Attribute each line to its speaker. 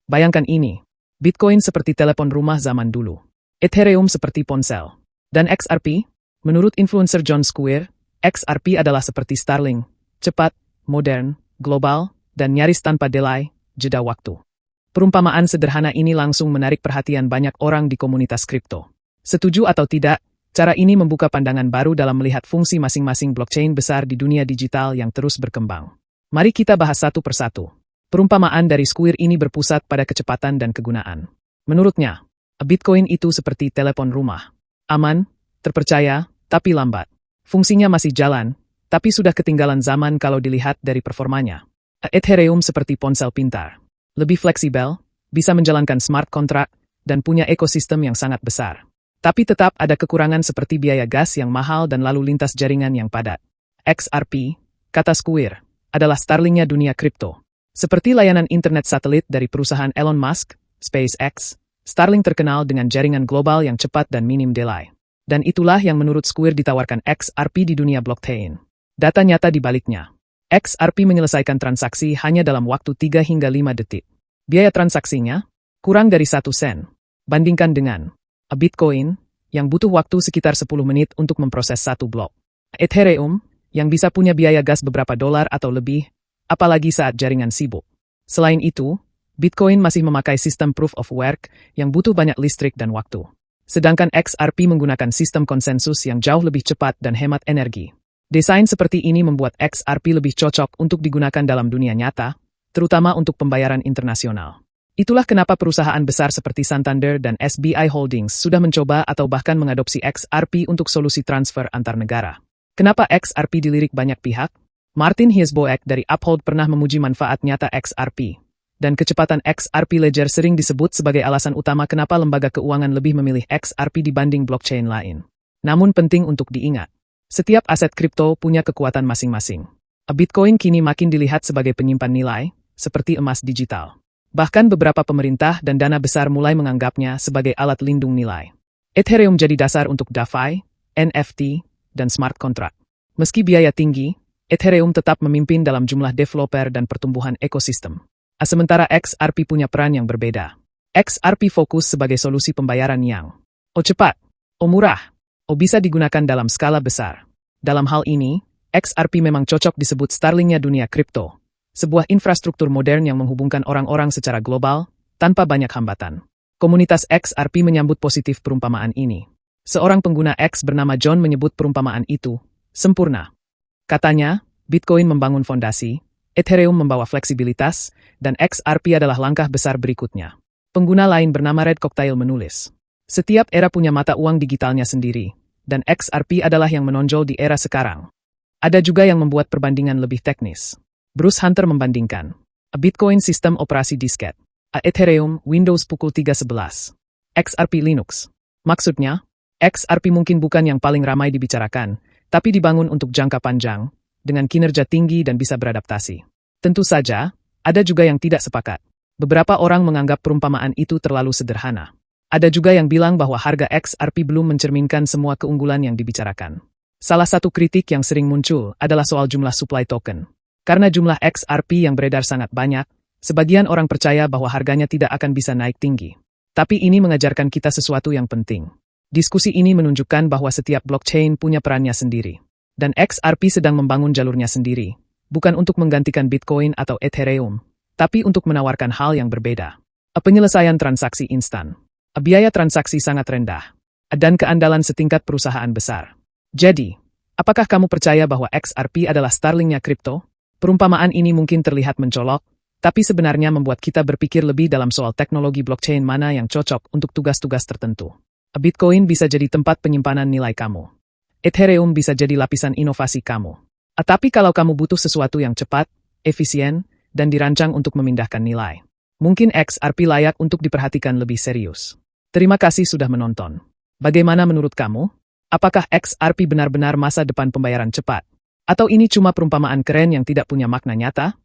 Speaker 1: Bayangkan ini. Bitcoin seperti telepon rumah zaman dulu. Ethereum seperti ponsel. Dan XRP? Menurut influencer John Square, XRP adalah seperti Starlink. Cepat, modern, global, dan nyaris tanpa delay, jeda waktu. Perumpamaan sederhana ini langsung menarik perhatian banyak orang di komunitas kripto. Setuju atau tidak, cara ini membuka pandangan baru dalam melihat fungsi masing-masing blockchain besar di dunia digital yang terus berkembang. Mari kita bahas satu persatu. Perumpamaan dari Square ini berpusat pada kecepatan dan kegunaan. Menurutnya, Bitcoin itu seperti telepon rumah. Aman, terpercaya, tapi lambat. Fungsinya masih jalan, tapi sudah ketinggalan zaman kalau dilihat dari performanya. Ethereum seperti ponsel pintar. Lebih fleksibel, bisa menjalankan smart contract, dan punya ekosistem yang sangat besar. Tapi tetap ada kekurangan seperti biaya gas yang mahal dan lalu lintas jaringan yang padat. XRP, kata Square, adalah Starlinknya dunia kripto. Seperti layanan internet satelit dari perusahaan Elon Musk, SpaceX, Starlink terkenal dengan jaringan global yang cepat dan minim delay. Dan itulah yang menurut Square ditawarkan XRP di dunia blockchain. Data nyata di baliknya. XRP menyelesaikan transaksi hanya dalam waktu 3 hingga 5 detik. Biaya transaksinya kurang dari 1 sen. Bandingkan dengan Bitcoin, yang butuh waktu sekitar 10 menit untuk memproses satu blok. Ethereum, yang bisa punya biaya gas beberapa dolar atau lebih, apalagi saat jaringan sibuk. Selain itu, Bitcoin masih memakai sistem proof of work yang butuh banyak listrik dan waktu. Sedangkan XRP menggunakan sistem konsensus yang jauh lebih cepat dan hemat energi. Desain seperti ini membuat XRP lebih cocok untuk digunakan dalam dunia nyata, terutama untuk pembayaran internasional. Itulah kenapa perusahaan besar seperti Santander dan SBI Holdings sudah mencoba atau bahkan mengadopsi XRP untuk solusi transfer antar negara. Kenapa XRP dilirik banyak pihak? Martin Hiesboek dari Uphold pernah memuji manfaat nyata XRP. Dan kecepatan XRP Ledger sering disebut sebagai alasan utama kenapa lembaga keuangan lebih memilih XRP dibanding blockchain lain. Namun penting untuk diingat, setiap aset kripto punya kekuatan masing-masing. Bitcoin kini makin dilihat sebagai penyimpan nilai, seperti emas digital. Bahkan beberapa pemerintah dan dana besar mulai menganggapnya sebagai alat lindung nilai. Ethereum jadi dasar untuk DeFi, NFT, dan smart contract. Meski biaya tinggi, Ethereum tetap memimpin dalam jumlah developer dan pertumbuhan ekosistem. Sementara XRP punya peran yang berbeda. XRP fokus sebagai solusi pembayaran yang cepat, murah, bisa digunakan dalam skala besar. Dalam hal ini, XRP memang cocok disebut Starlinknya dunia kripto. Sebuah infrastruktur modern yang menghubungkan orang-orang secara global, tanpa banyak hambatan. Komunitas XRP menyambut positif perumpamaan ini. Seorang pengguna X bernama John menyebut perumpamaan itu sempurna. Katanya, Bitcoin membangun fondasi, Ethereum membawa fleksibilitas, dan XRP adalah langkah besar berikutnya. Pengguna lain bernama Red Cocktail menulis, setiap era punya mata uang digitalnya sendiri, dan XRP adalah yang menonjol di era sekarang. Ada juga yang membuat perbandingan lebih teknis. Bruce Hunter membandingkan Bitcoin sistem operasi disket, Ethereum Windows pukul 3.11, XRP Linux. Maksudnya, XRP mungkin bukan yang paling ramai dibicarakan, tapi dibangun untuk jangka panjang, dengan kinerja tinggi dan bisa beradaptasi. Tentu saja, ada juga yang tidak sepakat. Beberapa orang menganggap perumpamaan itu terlalu sederhana. Ada juga yang bilang bahwa harga XRP belum mencerminkan semua keunggulan yang dibicarakan. Salah satu kritik yang sering muncul adalah soal jumlah supply token. Karena jumlah XRP yang beredar sangat banyak, sebagian orang percaya bahwa harganya tidak akan bisa naik tinggi. Tapi ini mengajarkan kita sesuatu yang penting. Diskusi ini menunjukkan bahwa setiap blockchain punya perannya sendiri. Dan XRP sedang membangun jalurnya sendiri, bukan untuk menggantikan Bitcoin atau Ethereum, tapi untuk menawarkan hal yang berbeda. Penyelesaian transaksi instan, biaya transaksi sangat rendah, dan keandalan setingkat perusahaan besar. Jadi, apakah kamu percaya bahwa XRP adalah Starlinknya kripto? Perumpamaan ini mungkin terlihat mencolok, tapi sebenarnya membuat kita berpikir lebih dalam soal teknologi blockchain mana yang cocok untuk tugas-tugas tertentu. Bitcoin bisa jadi tempat penyimpanan nilai kamu. Ethereum bisa jadi lapisan inovasi kamu. Tapi kalau kamu butuh sesuatu yang cepat, efisien, dan dirancang untuk memindahkan nilai, mungkin XRP layak untuk diperhatikan lebih serius. Terima kasih sudah menonton. Bagaimana menurut kamu? Apakah XRP benar-benar masa depan pembayaran cepat? Atau ini cuma perumpamaan keren yang tidak punya makna nyata?